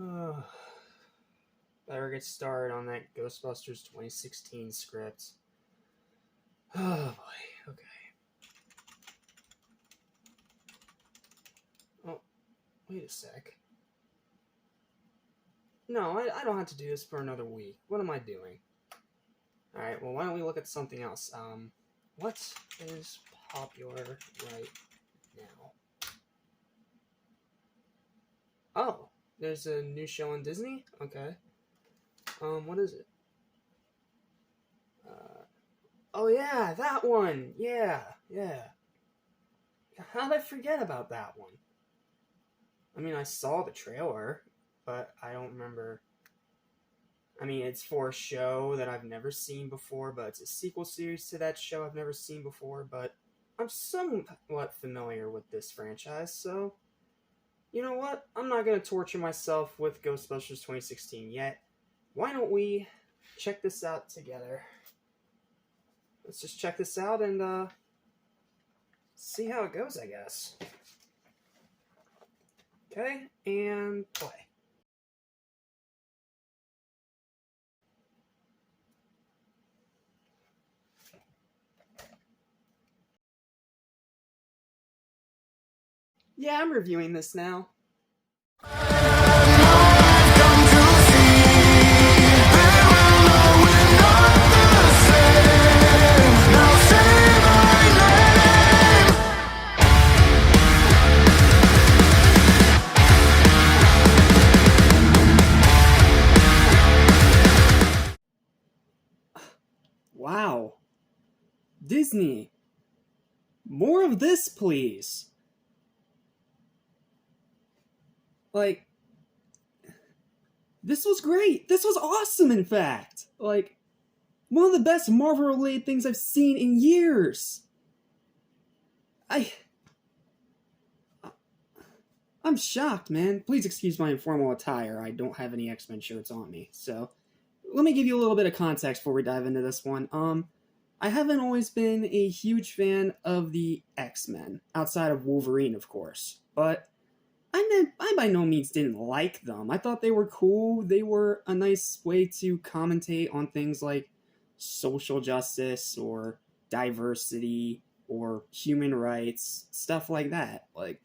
Uh, better get started on that Ghostbusters 2016 script. Oh boy, okay. Oh, wait a sec. No, I don't have to do this for another week. What am I doing? Alright, well, why don't we look at something else? What is popular right now? Oh, there's a new show on Disney? Okay. What is it? Oh yeah, that one! Yeah. How did I forget about that one? I mean, I saw the trailer, but I don't remember. I mean, it's for a show that I've never seen before, but it's a sequel series to that show I've never seen before, but I'm somewhat familiar with this franchise, so you know what? I'm not going to torture myself with Ghostbusters 2016 yet. Why don't we check this out together? Let's just check this out and see how it goes, I guess. Okay, and play. Yeah, I'm reviewing this now. Wow. Disney. More of this, please. Like, this was great. This was awesome, in fact. Like, one of the best Marvel-related things I've seen in years. I'm shocked, man. Please excuse my informal attire. I don't have any X-Men shirts on me. So, let me give you a little bit of context before we dive into this one. I haven't always been a huge fan of the X-Men, outside of Wolverine, of course. But I by no means didn't like them. I thought they were cool. They were a nice way to commentate on things like social justice or diversity or human rights, stuff like that. Like,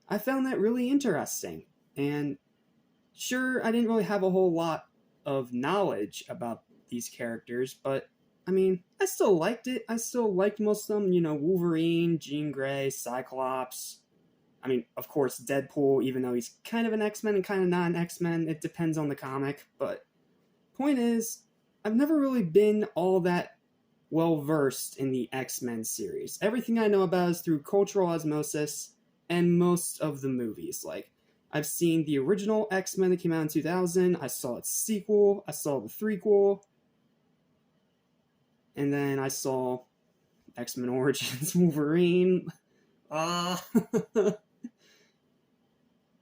I found that really interesting. And sure, I didn't really have a whole lot of knowledge about these characters, but I mean, I still liked it. I still liked most of them. You know, Wolverine, Jean Grey, Cyclops. I mean, of course, Deadpool, even though he's kind of an X-Men and kind of not an X-Men. It depends on the comic. But point is, I've never really been all that well versed in the X-Men series. Everything I know about is through cultural osmosis and most of the movies. Like, I've seen the original X-Men that came out in 2000, I saw its sequel, I saw the threequel, and then I saw X-Men Origins Wolverine. Uh,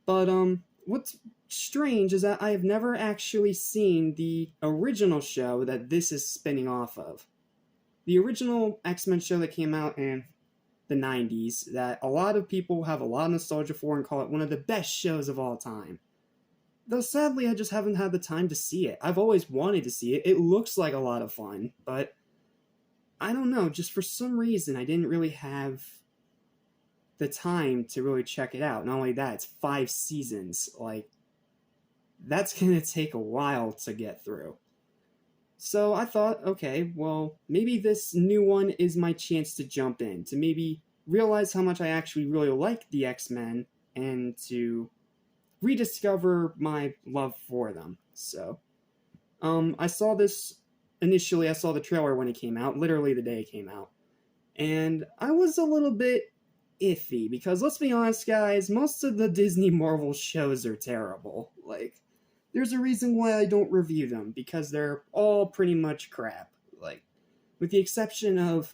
but, what's strange is that I have never actually seen the original show that this is spinning off of. The original X-Men show that came out in the 90s that a lot of people have a lot of nostalgia for and call it one of the best shows of all time. Though sadly, I just haven't had the time to see it. I've always wanted to see it. It looks like a lot of fun, but I don't know, just for some reason, I didn't really have the time to really check it out. Not only that, it's 5 seasons. Like, that's gonna take a while to get through. So I thought, okay, well, maybe this new one is my chance to jump in, to maybe realize how much I actually really like the X-Men, and to rediscover my love for them. So, I saw this initially. I saw the trailer when it came out, literally the day it came out, and I was a little bit iffy because let's be honest, guys, most of the Disney Marvel shows are terrible. Like, there's a reason why I don't review them because they're all pretty much crap. Like, with the exception of,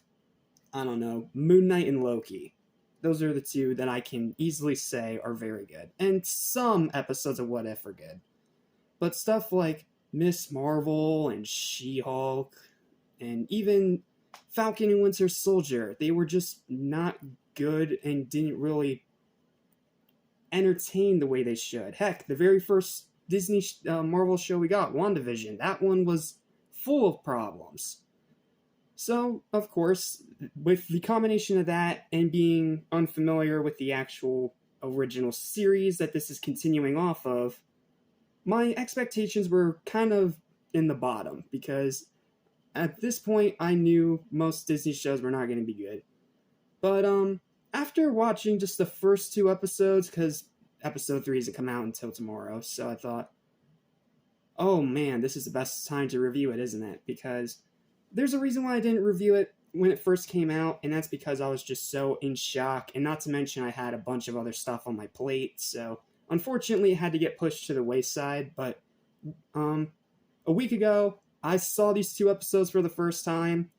I don't know, Moon Knight and Loki. Those are the two that I can easily say are very good. And some episodes of What If are good. But stuff like Miss Marvel and She-Hulk and even Falcon and Winter Soldier, they were just not good and didn't really entertain the way they should. Heck, the very first Disney Marvel show we got, WandaVision. That one was full of problems. So, of course, with the combination of that and being unfamiliar with the actual original series that this is continuing off of, my expectations were kind of in the bottom because at this point I knew most Disney shows were not going to be good. But after watching just the first 2 episodes, because episode 3 doesn't come out until tomorrow, so I thought, oh man, this is the best time to review it, isn't it? Because there's a reason why I didn't review it when it first came out, and that's because I was just so in shock, and not to mention I had a bunch of other stuff on my plate, so unfortunately it had to get pushed to the wayside. But a week ago, I saw these 2 episodes for the first time.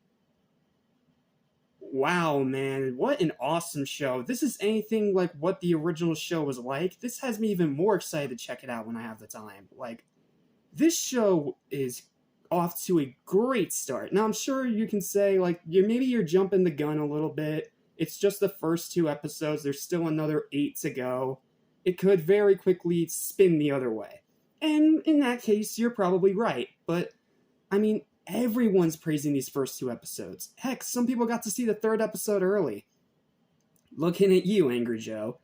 Wow, man, what an awesome show. This is anything like what the original show was like. This has me even more excited to check it out when I have the time. Like, this show is off to a great start. Now, I'm sure you can say, like, maybe you're jumping the gun a little bit. It's just the first 2 episodes. There's still another 8 to go. It could very quickly spin the other way. And in that case, you're probably right. But, I mean, everyone's praising these first 2 episodes. Heck, some people got to see the 3rd episode early. Looking at you, Angry Joe.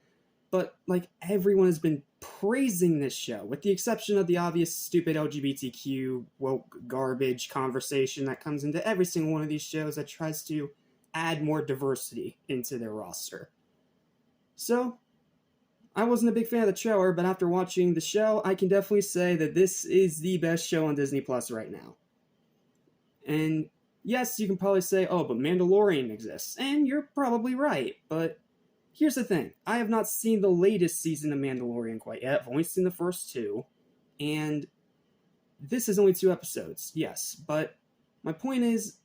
But, like, everyone has been praising this show, with the exception of the obvious stupid LGBTQ woke garbage conversation that comes into every single one of these shows that tries to add more diversity into their roster. So, I wasn't a big fan of the trailer, but after watching the show, I can definitely say that this is the best show on Disney Plus right now. And yes, you can probably say, oh, but Mandalorian exists. And you're probably right, but here's the thing. I have not seen the latest season of Mandalorian quite yet. I've only seen the first 2. And this is only 2 episodes, yes. But my point is,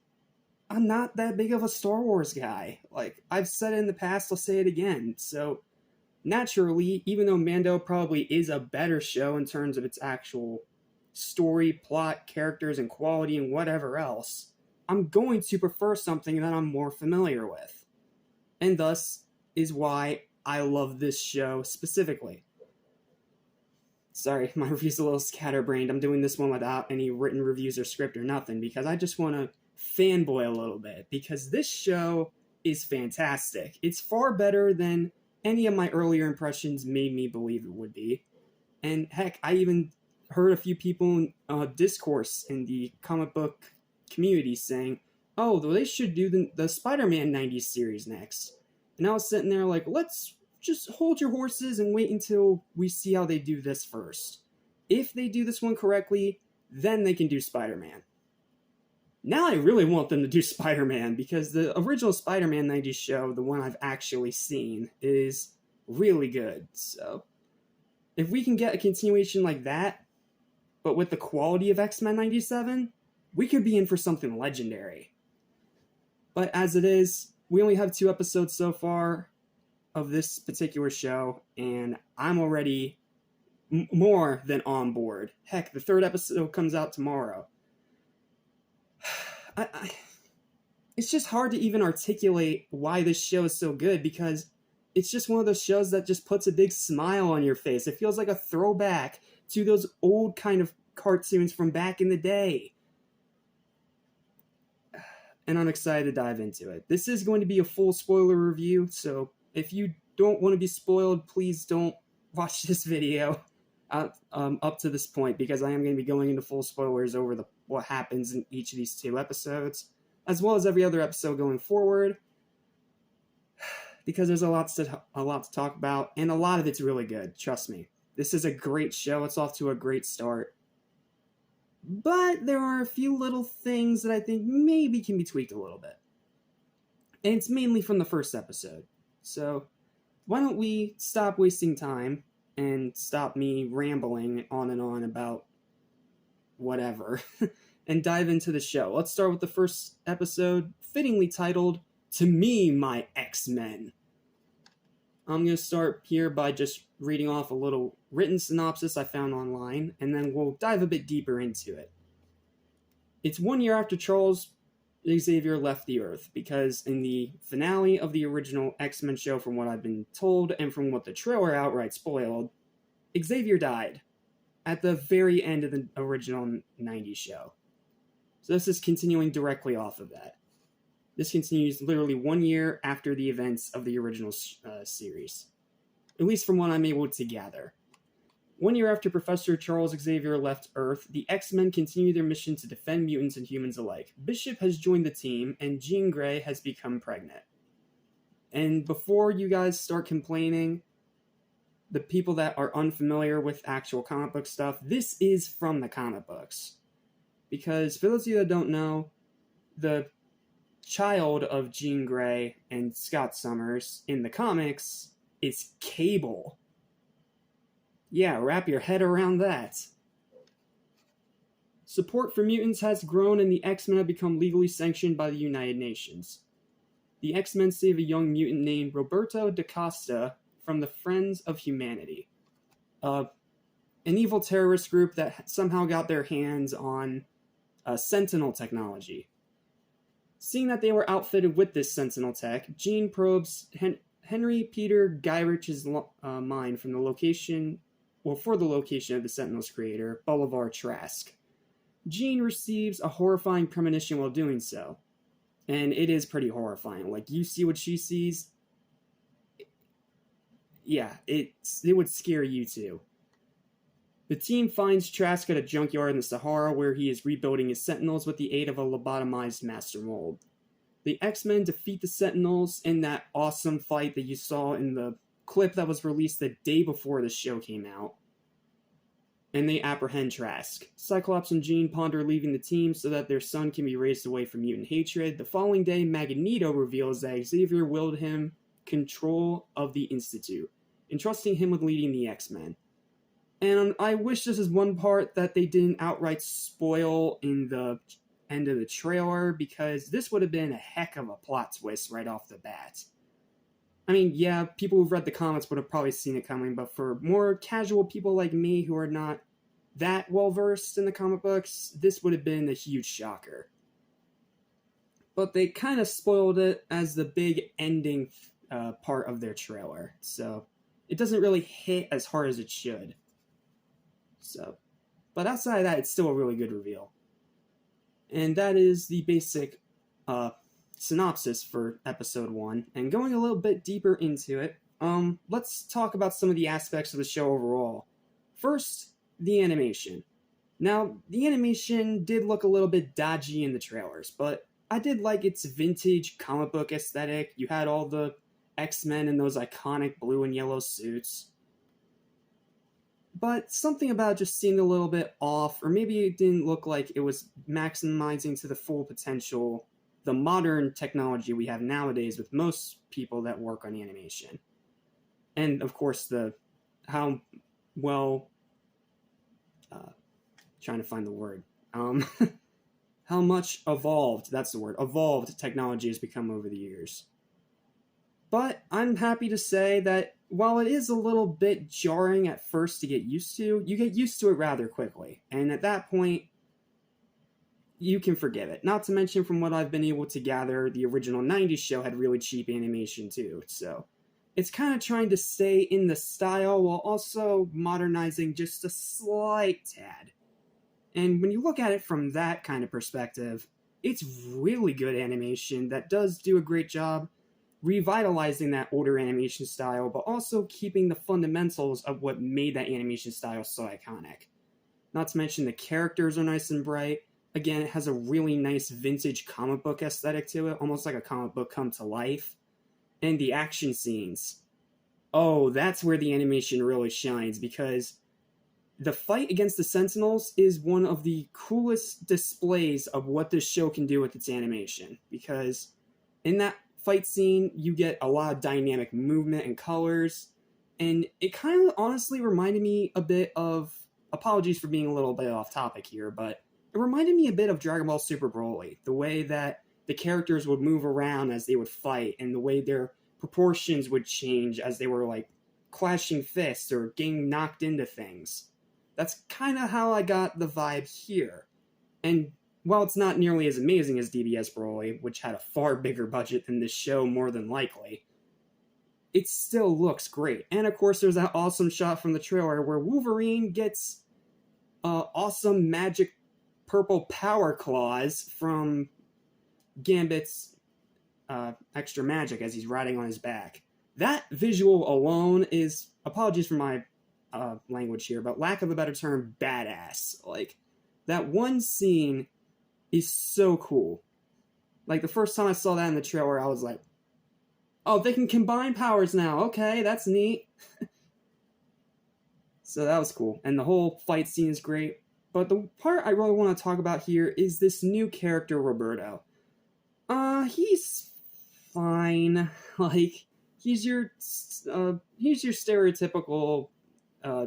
I'm not that big of a Star Wars guy. Like, I've said it in the past, I'll say it again. So, naturally, even though Mando probably is a better show in terms of its actual story, plot, characters, and quality, and whatever else, I'm going to prefer something that I'm more familiar with. And thus is why I love this show specifically. Sorry, my review's a little scatterbrained. I'm doing this one without any written reviews or script or nothing, because I just want to fanboy a little bit, because this show is fantastic. It's far better than any of my earlier impressions made me believe it would be. And heck, I even heard a few people discourse in the comic book community saying, oh, they should do the Spider-Man 90s series next. And I was sitting there like, let's just hold your horses and wait until we see how they do this first. If they do this one correctly, then they can do Spider-Man. Now I really want them to do Spider-Man, because the original Spider-Man 90s show, the one I've actually seen, is really good. So, if we can get a continuation like that, but with the quality of X-Men 97, we could be in for something legendary. But as it is, we only have 2 episodes so far of this particular show, and I'm already more than on board. Heck, the 3rd episode comes out tomorrow. It's just hard to even articulate why this show is so good, because it's just one of those shows that just puts a big smile on your face. It feels like a throwback to those old kind of cartoons from back in the day. And I'm excited to dive into it. This is going to be a full spoiler review, so if you don't want to be spoiled, please don't watch this video up to this point, because I am going to be going into full spoilers over what happens in each of these 2 episodes, as well as every other episode going forward, because there's a lot to talk about, and a lot of it's really good. Trust me, this is a great show. It's off to a great start. But there are a few little things that I think maybe can be tweaked a little bit. And it's mainly from the first episode. So why don't we stop wasting time and stop me rambling on and on about whatever and dive into the show. Let's start with the first episode, fittingly titled, To Me, My X-Men. I'm going to start here by just reading off a little written synopsis I found online, and then we'll dive a bit deeper into it. It's 1 year after Charles Xavier left the Earth, because in the finale of the original X-Men show, from what I've been told, and from what the trailer outright spoiled, Xavier died. at the very end of the original 90s show. So this is continuing directly off of that. This continues literally 1 year after the events of the original series, at least from what I'm able to gather. 1 year after Professor Charles Xavier left Earth, the X-Men continue their mission to defend mutants and humans alike. Bishop has joined the team, and Jean Grey has become pregnant. And before you guys start complaining, the people that are unfamiliar with actual comic book stuff, this is from the comic books. Because for those of you that don't know, the child of Jean Grey and Scott Summers in the comics is Cable. Yeah, wrap your head around that. Support for mutants has grown and the X-Men have become legally sanctioned by the United Nations. The X-Men save a young mutant named Roberto da Costa from the Friends of Humanity, an evil terrorist group that somehow got their hands on Sentinel technology. Seeing that they were outfitted with this Sentinel tech, Jean probes Henry Peter Gyrich's mind from the location, for the location of the Sentinel's creator, Bolivar Trask. Jean receives a horrifying premonition while doing so, and it is pretty horrifying. Like, you see what she sees, yeah, it would scare you too. The team finds Trask at a junkyard in the Sahara where he is rebuilding his Sentinels with the aid of a lobotomized Master Mold. The X-Men defeat the Sentinels in that awesome fight that you saw in the clip that was released the day before the show came out. And they apprehend Trask. Cyclops and Jean ponder leaving the team so that their son can be raised away from mutant hatred. The following day, Magneto reveals that Xavier willed him control of the Institute, entrusting him with leading the X-Men. And I wish this is one part that they didn't outright spoil in the end of the trailer, because this would have been a heck of a plot twist right off the bat. I mean, yeah, people who've read the comics would have probably seen it coming, but for more casual people like me who are not that well-versed in the comic books, this would have been a huge shocker. But they kind of spoiled it as the big ending part of their trailer, so it doesn't really hit as hard as it should. So, but outside of that, it's still a really good reveal. And that is the basic synopsis for episode 1. And going a little bit deeper into it, let's talk about some of the aspects of the show overall. First, the animation. Now, the animation did look a little bit dodgy in the trailers, but I did like its vintage comic book aesthetic. You had all the X-Men in those iconic blue and yellow suits. But something about just seemed a little bit off, or maybe it didn't look like it was maximizing to the full potential the modern technology we have nowadays with most people that work on animation. And of course, how much evolved technology has become over the years. But I'm happy to say that while it is a little bit jarring at first to get used to, you get used to it rather quickly. And at that point, you can forgive it. Not to mention, from what I've been able to gather, the original 90s show had really cheap animation too. So it's kind of trying to stay in the style while also modernizing just a slight tad. And when you look at it from that kind of perspective, it's really good animation that does do a great job revitalizing that older animation style, but also keeping the fundamentals of what made that animation style so iconic. Not to mention the characters are nice and bright. Again, it has a really nice vintage comic book aesthetic to it, almost like a comic book come to life. And the action scenes. Oh, that's where the animation really shines, because the fight against the Sentinels is one of the coolest displays of what this show can do with its animation. Because in that fight scene, you get a lot of dynamic movement and colors, and it kind of honestly reminded me a bit of, apologies for being a little bit off topic here, but it reminded me a bit of Dragon Ball Super Broly, the way that the characters would move around as they would fight, and the way their proportions would change as they were like clashing fists or getting knocked into things. That's kind of how I got the vibe here. And while it's not nearly as amazing as DBS Broly, which had a far bigger budget than this show more than likely, it still looks great. And of course there's that awesome shot from the trailer where Wolverine gets awesome magic purple power claws from Gambit's extra magic as he's riding on his back. That visual alone is, apologies for my language here, but lack of a better term, badass. Like, that one scene is so cool. Like, the first time I saw that in the trailer, I was like, oh, they can combine powers now. Okay, that's neat. So that was cool. And the whole fight scene is great. But the part I really want to talk about here is this new character, Roberto. He's fine. Like, he's your stereotypical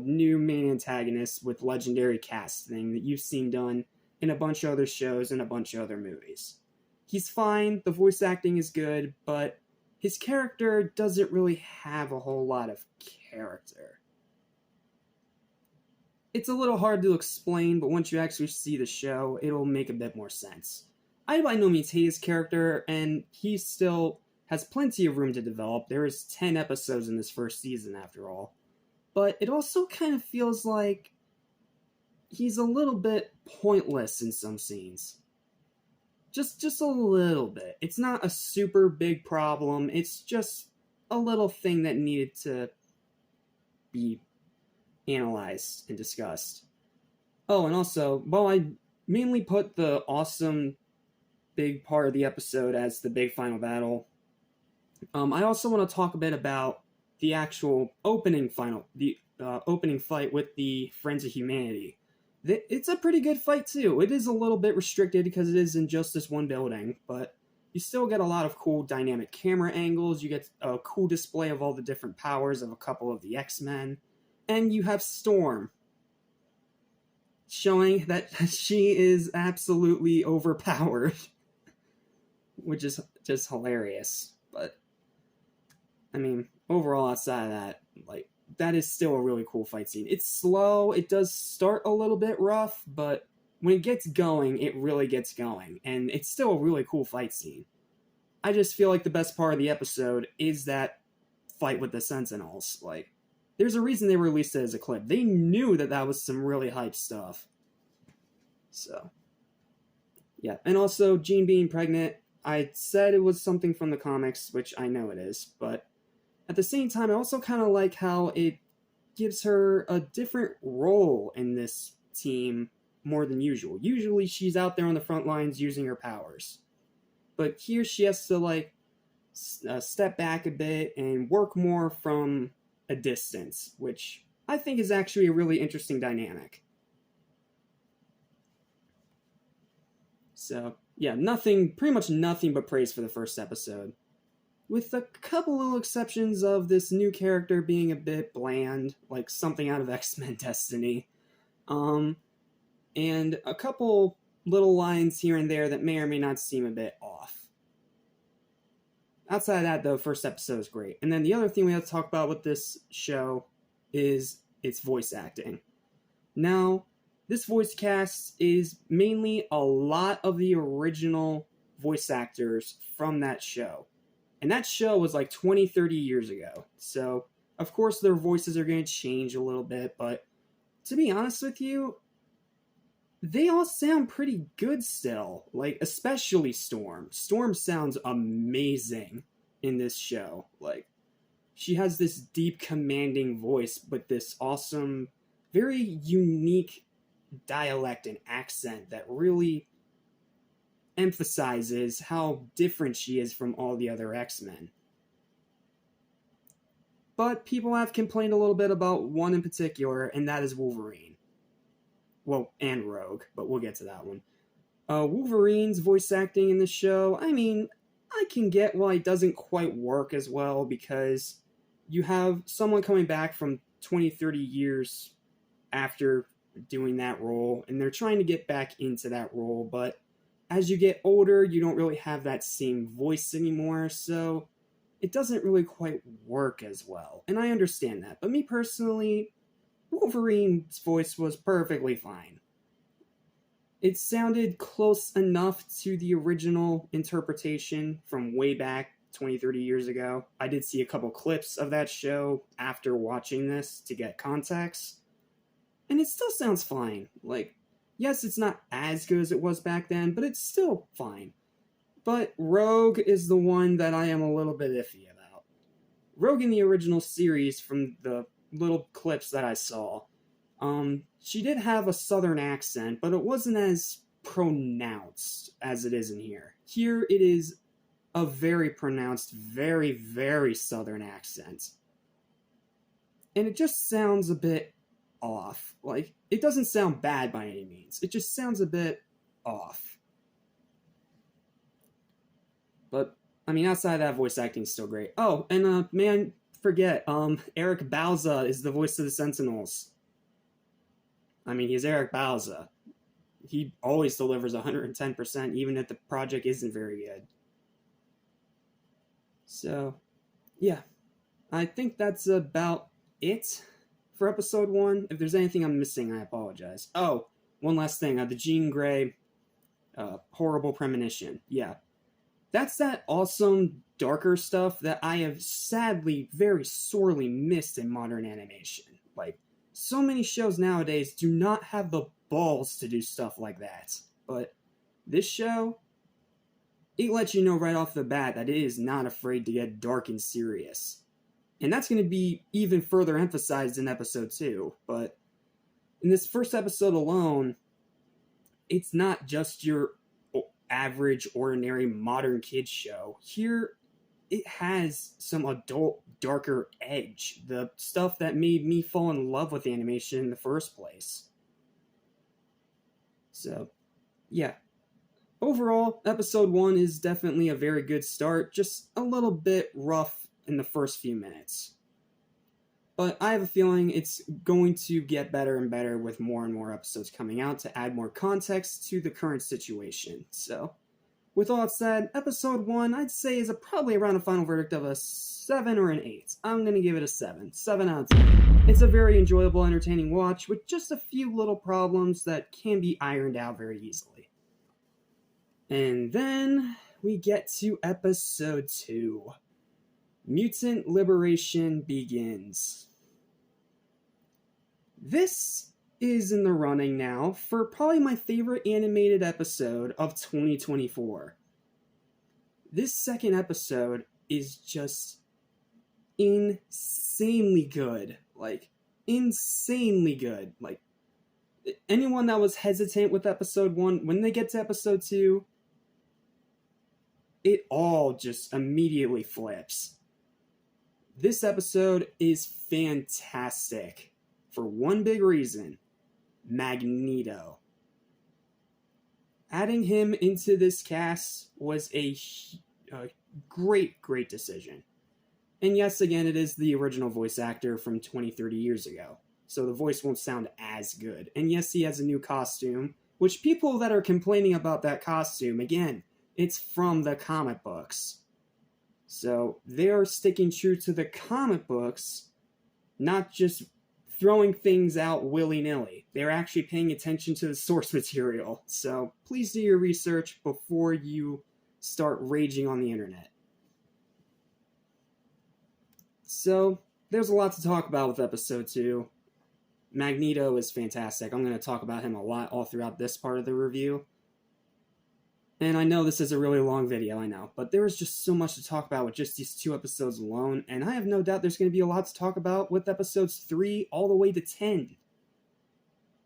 new main antagonist with legendary casting that you've seen done in a bunch of other shows and a bunch of other movies. He's fine, the voice acting is good, but his character doesn't really have a whole lot of character. It's a little hard to explain, but once you actually see the show, it'll make a bit more sense. I by no means hate his character, and he still has plenty of room to develop. There is 10 episodes in this first season, after all. But it also kind of feels like he's a little bit pointless in some scenes. Just a little bit. It's not a super big problem. It's just a little thing that needed to be analyzed and discussed. Oh, and also, while I mainly put the awesome big part of the episode as the big final battle, I also want to talk a bit about the actual opening fight with the Friends of Humanity. It's a pretty good fight too. It is a little bit restricted because it is in just this one building, but you still get a lot of cool dynamic camera angles. You get a cool display of all the different powers of a couple of the X-Men, and you have Storm showing that she is absolutely overpowered, which is just hilarious. But I mean, overall, outside of that, like, that is still a really cool fight scene. It's slow, it does start a little bit rough, but when it gets going, it really gets going, and it's still a really cool fight scene. I just feel like the best part of the episode is that fight with the Sentinels. Like, there's a reason they released it as a clip. They knew that that was some really hype stuff. So, yeah. And also, Jean being pregnant, I said it was something from the comics, which I know it is, but at the same time, I also kind of like how it gives her a different role in this team more than usual. Usually she's out there on the front lines using her powers. But here she has to, like, step back a bit and work more from a distance, which I think is actually a really interesting dynamic. So, yeah, pretty much nothing but praise for the first episode. With a couple little exceptions of this new character being a bit bland, like something out of X-Men Destiny. And a couple little lines here and there that may or may not seem a bit off. Outside of that, though, first episode is great. And then the other thing we have to talk about with this show is its voice acting. Now, this voice cast is mainly a lot of the original voice actors from that show. And that show was like 20, 30 years ago. So, of course, their voices are going to change a little bit, but to be honest with you, they all sound pretty good still. Like, especially Storm. Storm sounds amazing in this show. Like, she has this deep, commanding voice with this awesome, very unique dialect and accent that really emphasizes how different she is from all the other X-Men. But people have complained a little bit about one in particular, and that is Wolverine. Well, and Rogue, but we'll get to that one. Wolverine's voice acting in the show, I mean, I can get why it doesn't quite work as well, because you have someone coming back from 20, 30 years after doing that role, and they're trying to get back into that role, but as you get older, you don't really have that same voice anymore, so it doesn't really quite work as well. And I understand that. But me personally, Wolverine's voice was perfectly fine. It sounded close enough to the original interpretation from way back 20, 30 years ago. I did see a couple clips of that show after watching this to get context. And it still sounds fine. Like, yes, it's not as good as it was back then, but it's still fine. But Rogue is the one that I am a little bit iffy about. Rogue in the original series, from the little clips that I saw, she did have a southern accent, but it wasn't as pronounced as it is in here. Here it is a very pronounced, very, very southern accent. And it just sounds a bit off. Like, it doesn't sound bad by any means. It just sounds a bit off. But, I mean, outside of that, voice acting is still great. Oh, and, man, forget, Eric Bauza is the voice of the Sentinels. I mean, he's Eric Bauza. He always delivers 110%, even if the project isn't very good. So, yeah. I think that's about it for episode 1. If there's anything I'm missing, I apologize. Oh, one last thing. The Jean Grey horrible premonition. Yeah. That's that awesome, darker stuff that I have sadly very sorely missed in modern animation. Like, so many shows nowadays do not have the balls to do stuff like that. But this show, it lets you know right off the bat that it is not afraid to get dark and serious. And that's going to be even further emphasized in episode 2. But in this first episode alone, it's not just your average, ordinary, modern kids show. Here, it has some adult, darker edge. The stuff that made me fall in love with animation in the first place. So, yeah. Overall, episode 1 is definitely a very good start, just a little bit rough in the first few minutes. But I have a feeling it's going to get better and better with more and more episodes coming out to add more context to the current situation. So, with all that said, episode 1, I'd say, is probably around a final verdict of a 7 or an 8. I'm going to give it a 7. 7 out of 10. It's a very enjoyable, entertaining watch with just a few little problems that can be ironed out very easily. And then we get to episode 2. Mutant Liberation begins. This is in the running now for probably my favorite animated episode of 2024. This second episode is just insanely good. Like, insanely good. Like, anyone that was hesitant with episode 1, when they get to episode 2, it all just immediately flips. This episode is fantastic for one big reason: Magneto. Adding him into this cast was a great decision. And yes, again, it is the original voice actor from 20-30 years ago, so the voice won't sound as good. And yes, he has a new costume, which people that are complaining about that costume, again, it's from the comic books. So they're sticking true to the comic books, not just throwing things out willy-nilly. They're actually paying attention to the source material. So please do your research before you start raging on the internet. So there's a lot to talk about with episode 2. Magneto is fantastic. I'm going to talk about him a lot all throughout this part of the review. And I know this is a really long video, I know, but there is just so much to talk about with just these 2 episodes alone, and I have no doubt there's going to be a lot to talk about with episodes 3 all the way to 10.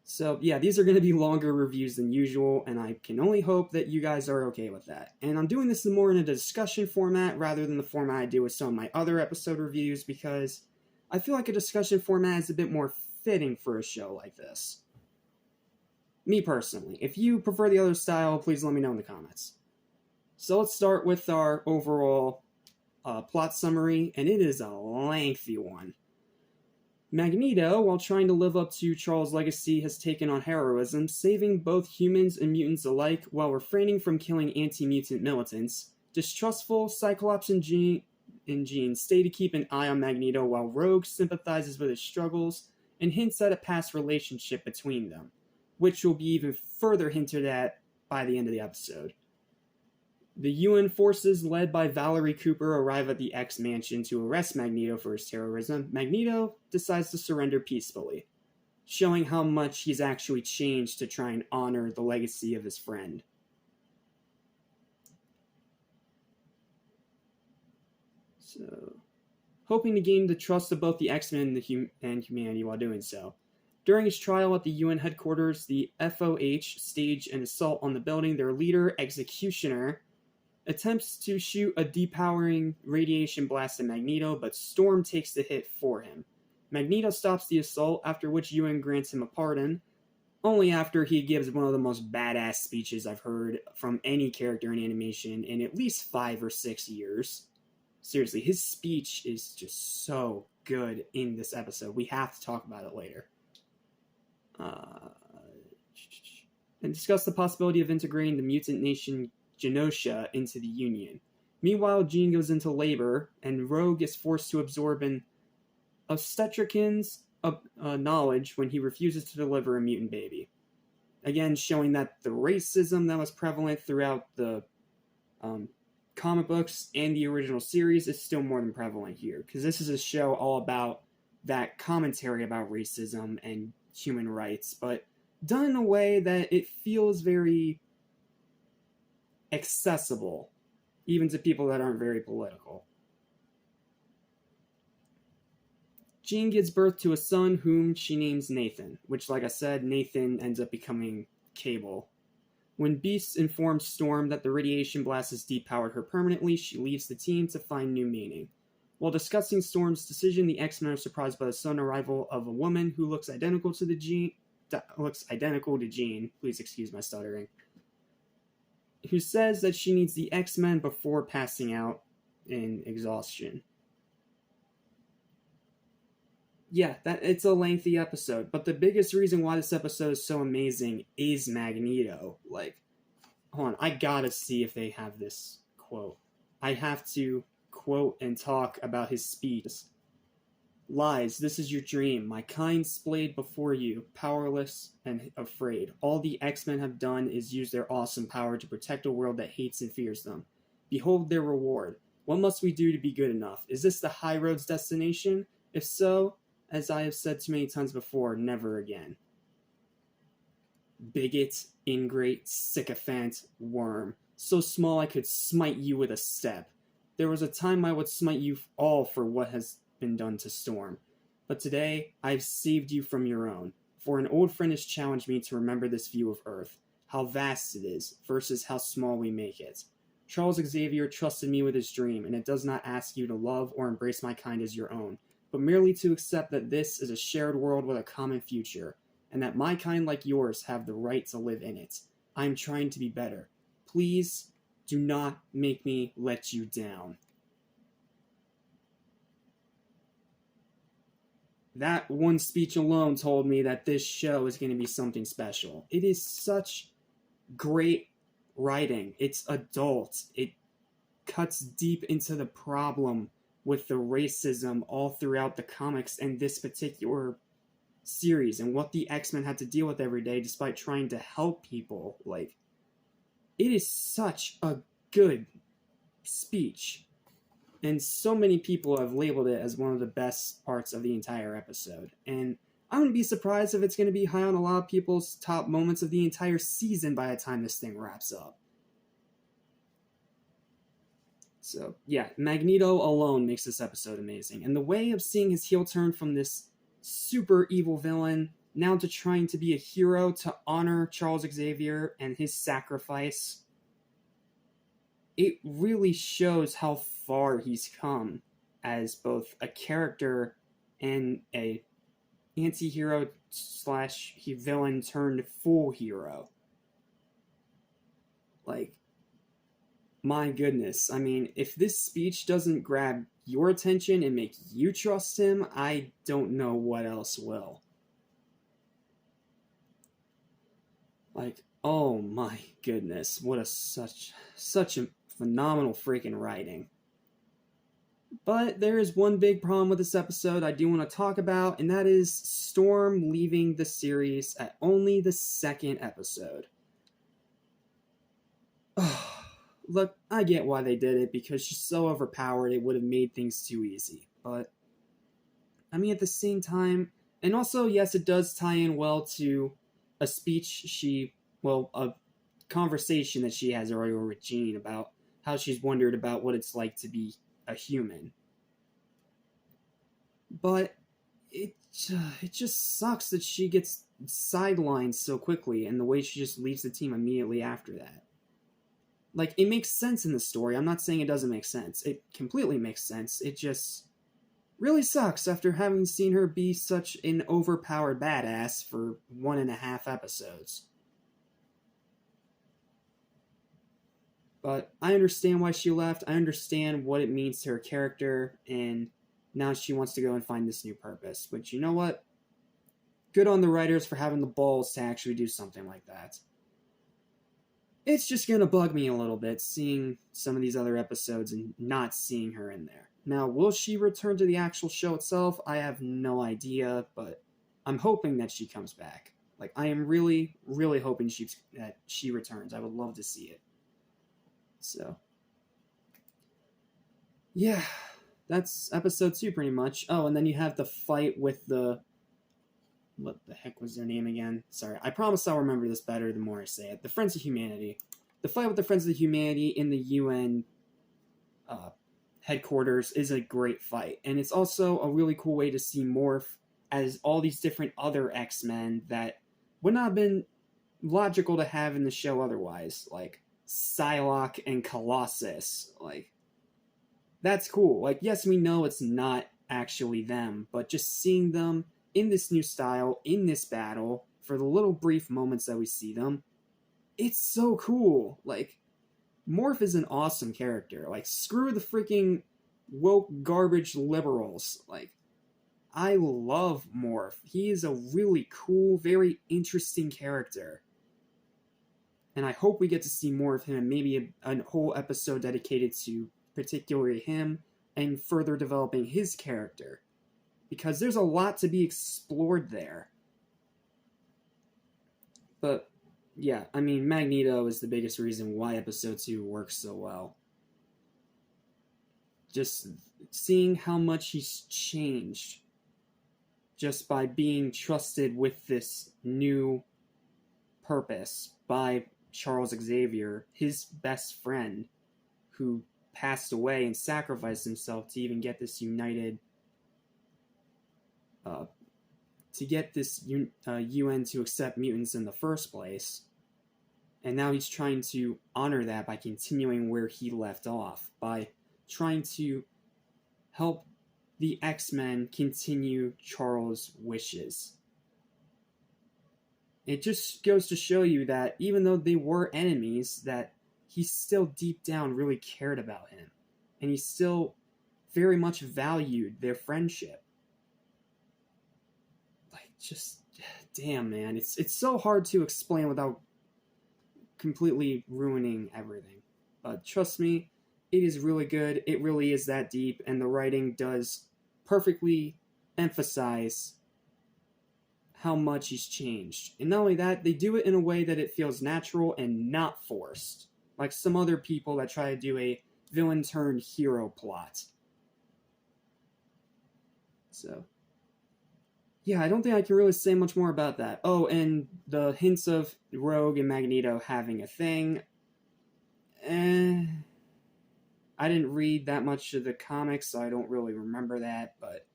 So yeah, these are going to be longer reviews than usual, and I can only hope that you guys are okay with that. And I'm doing this more in a discussion format rather than the format I do with some of my other episode reviews, because I feel like a discussion format is a bit more fitting for a show like this. Me personally. If you prefer the other style, please let me know in the comments. So let's start with our overall plot summary, and it is a lengthy one. Magneto, while trying to live up to Charles' legacy, has taken on heroism, saving both humans and mutants alike while refraining from killing anti-mutant militants. Distrustful, Cyclops and Jean stay to keep an eye on Magneto while Rogue sympathizes with his struggles and hints at a past relationship between them, which will be even further hinted at by the end of the episode. The UN forces led by Valerie Cooper arrive at the X-Mansion to arrest Magneto for his terrorism. Magneto decides to surrender peacefully. showing how much he's actually changed to try and honor the legacy of his friend. So, hoping to gain the trust of both the X-Men and humanity while doing so. During his trial at the UN headquarters, the FOH stage an assault on the building. Their leader, Executioner, attempts to shoot a depowering radiation blast at Magneto, but Storm takes the hit for him. Magneto stops the assault, after which UN grants him a pardon, only after he gives one of the most badass speeches I've heard from any character in animation in at least 5 or 6 years. Seriously, his speech is just so good in this episode. We have to talk about it later. And discuss the possibility of integrating the mutant nation Genosha into the Union. Meanwhile, Jean goes into labor, and Rogue is forced to absorb an obstetrician's knowledge when he refuses to deliver a mutant baby. Again, showing that the racism that was prevalent throughout the comic books and the original series is still more than prevalent here, because this is a show all about that commentary about racism and human rights, but done in a way that it feels very accessible, even to people that aren't very political. Jean gives birth to a son whom she names Nathan, which, like I said, Nathan ends up becoming Cable. When Beast informs Storm that the radiation blast has depowered her permanently, she leaves the team to find new meaning. While discussing Storm's decision, the X-Men are surprised by the sudden arrival of a woman who looks identical to Jean. Please excuse my stuttering. Who says that she needs the X-Men before passing out in exhaustion. Yeah, it's a lengthy episode, but the biggest reason why this episode is so amazing is Magneto. Like, hold on, I gotta see if they have this quote. I have to quote and talk about his speech. Lies, this is your dream. My kind splayed before you, powerless and afraid. All the X-Men have done is use their awesome power to protect a world that hates and fears them. Behold their reward. What must we do to be good enough? Is this the high road's destination? If so, as I have said too many times before, never again. Bigot, ingrate, sycophant, worm. So small I could smite you with a step. There was a time I would smite you all for what has been done to Storm. But today, I have saved you from your own. For an old friend has challenged me to remember this view of Earth. How vast it is, versus how small we make it. Charles Xavier trusted me with his dream, and it does not ask you to love or embrace my kind as your own, but merely to accept that this is a shared world with a common future, and that my kind like yours have the right to live in it. I am trying to be better. Please do not make me let you down. That one speech alone told me that this show is going to be something special. It is such great writing. It's adult. It cuts deep into the problem with the racism all throughout the comics and this particular series and what the X-Men had to deal with every day despite trying to help people. Like, it is such a good speech. And so many people have labeled it as one of the best parts of the entire episode. And I wouldn't be surprised if it's going to be high on a lot of people's top moments of the entire season by the time this thing wraps up. So, yeah, Magneto alone makes this episode amazing. And the way of seeing his heel turn from this super evil villain now to trying to be a hero to honor Charles Xavier and his sacrifice, it really shows how far he's come as both a character and a anti-hero slash villain turned full hero. Like, my goodness. I mean, if this speech doesn't grab your attention and make you trust him, I don't know what else will. Like, oh my goodness, what a such a phenomenal freaking writing. But there is one big problem with this episode I do want to talk about, and that is Storm leaving the series at only the second episode. Look, I get why they did it, because she's so overpowered it would have made things too easy. But, I mean, at the same time, And also, yes, it does tie in well to a a conversation that she has earlier with Jean about how she's wondered about what it's like to be a human. But it just sucks that she gets sidelined so quickly, and the way she just leaves the team immediately after that. Like, it makes sense in the story. I'm not saying it doesn't make sense. It completely makes sense. It just really sucks after having seen her be such an overpowered badass for 1.5 episodes. But I understand why she left. I understand what it means to her character, and now she wants to go and find this new purpose. But you know what? Good on the writers for having the balls to actually do something like that. It's just gonna bug me a little bit seeing some of these other episodes and not seeing her in there. Now, will she return to the actual show itself? I have no idea, but I'm hoping that she comes back. Like, I am really, really hoping that she returns. I would love to see it. So, yeah, that's episode 2 pretty much. Oh, and then you have the fight with what the heck was their name again? Sorry, I promise I'll remember this better the more I say it. The Friends of Humanity. The fight with the Friends of Humanity in the UN headquarters is a great fight. And it's also a really cool way to see Morph as all these different other X-Men that would not have been logical to have in the show otherwise. Like Psylocke and Colossus. Like, that's cool. Like, yes, we know it's not actually them, but just seeing them in this new style, in this battle, for the little brief moments that we see them, it's so cool. Like, Morph is an awesome character. Like, screw the freaking woke garbage liberals. Like, I love Morph. He is a really cool, very interesting character. And I hope we get to see more of him, and maybe a whole episode dedicated to particularly him and further developing his character. Because there's a lot to be explored there. But, yeah, I mean, Magneto is the biggest reason why episode 2 works so well. Just seeing how much he's changed just by being trusted with this new purpose by Charles Xavier, his best friend, who passed away and sacrificed himself to even get this UN to accept mutants in the first place. And now he's trying to honor that by continuing where he left off, by trying to help the X-Men continue Charles' wishes. It just goes to show you that even though they were enemies, that he still deep down really cared about him. And he still very much valued their friendship. Like, just, damn, man. It's so hard to explain without completely ruining everything. But trust me, it is really good. It really is that deep, and the writing does perfectly emphasize how much he's changed. And not only that, they do it in a way that it feels natural and not forced, like some other people that try to do a villain turned hero plot. So, yeah, I don't think I can really say much more about that. Oh, and the hints of Rogue and Magneto having a thing. I didn't read that much of the comics, so I don't really remember that, but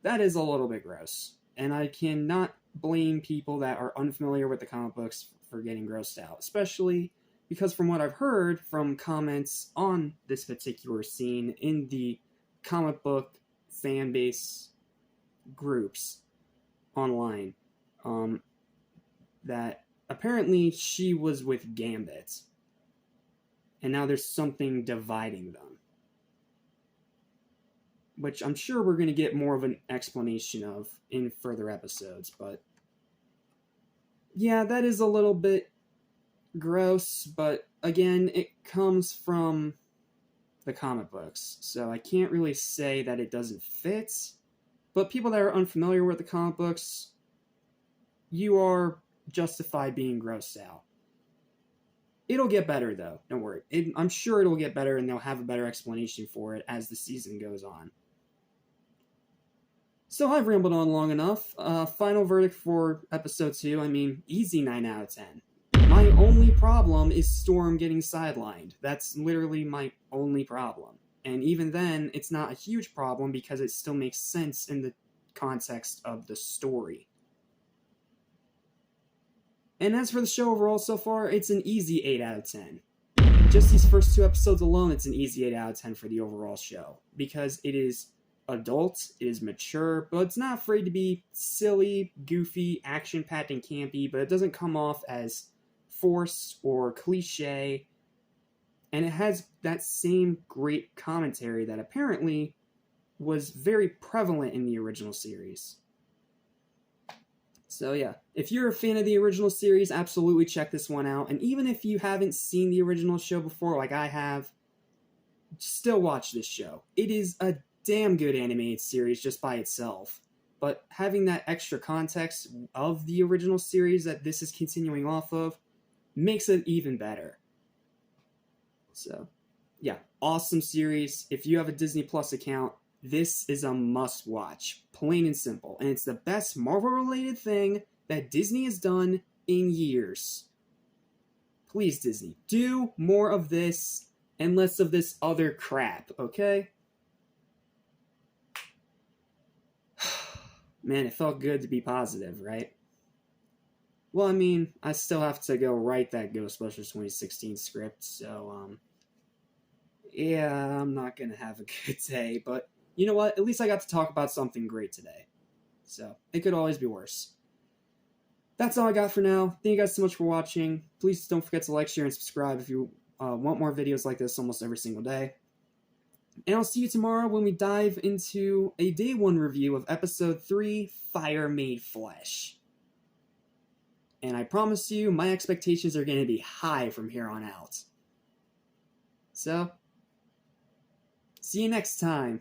that is a little bit gross. And I cannot blame people that are unfamiliar with the comic books for getting grossed out, especially because from what I've heard from comments on this particular scene in the comic book fan base groups online, that apparently she was with Gambit, and now there's something dividing them. Which I'm sure we're going to get more of an explanation of in further episodes, but yeah, that is a little bit gross, but again, it comes from the comic books, so I can't really say that it doesn't fit, but people that are unfamiliar with the comic books, you are justified being grossed out. It'll get better, though, don't worry. I'm sure it'll get better, and they'll have a better explanation for it as the season goes on. So I've rambled on long enough. Final verdict for episode 2, I mean, easy 9 out of 10. My only problem is Storm getting sidelined. That's literally my only problem. And even then, it's not a huge problem because it still makes sense in the context of the story. And as for the show overall so far, it's an easy 8 out of 10. Just these first 2 episodes alone, it's an easy 8 out of 10 for the overall show. Because it is adult, it is mature, but it's not afraid to be silly, goofy, action-packed, and campy, but it doesn't come off as forced or cliche. And it has that same great commentary that apparently was very prevalent in the original series. So yeah, if you're a fan of the original series, absolutely check this one out. And even if you haven't seen the original show before, like I have, still watch this show. It is a damn good animated series just by itself. But having that extra context of the original series that this is continuing off of makes it even better. So, yeah, awesome series. If you have a Disney Plus account, this is a must-watch, plain and simple. And it's the best Marvel-related thing that Disney has done in years. Please, Disney, do more of this and less of this other crap, okay? Man, it felt good to be positive, right? Well, I mean, I still have to go write that Ghostbusters 2016 script, so, yeah, I'm not gonna have a good day, but you know what? At least I got to talk about something great today. So, it could always be worse. That's all I got for now. Thank you guys so much for watching. Please don't forget to like, share, and subscribe if you want more videos like this almost every single day. And I'll see you tomorrow when we dive into a Day 1 review of Episode 3, Fire Made Flesh. And I promise you, my expectations are going to be high from here on out. So, see you next time.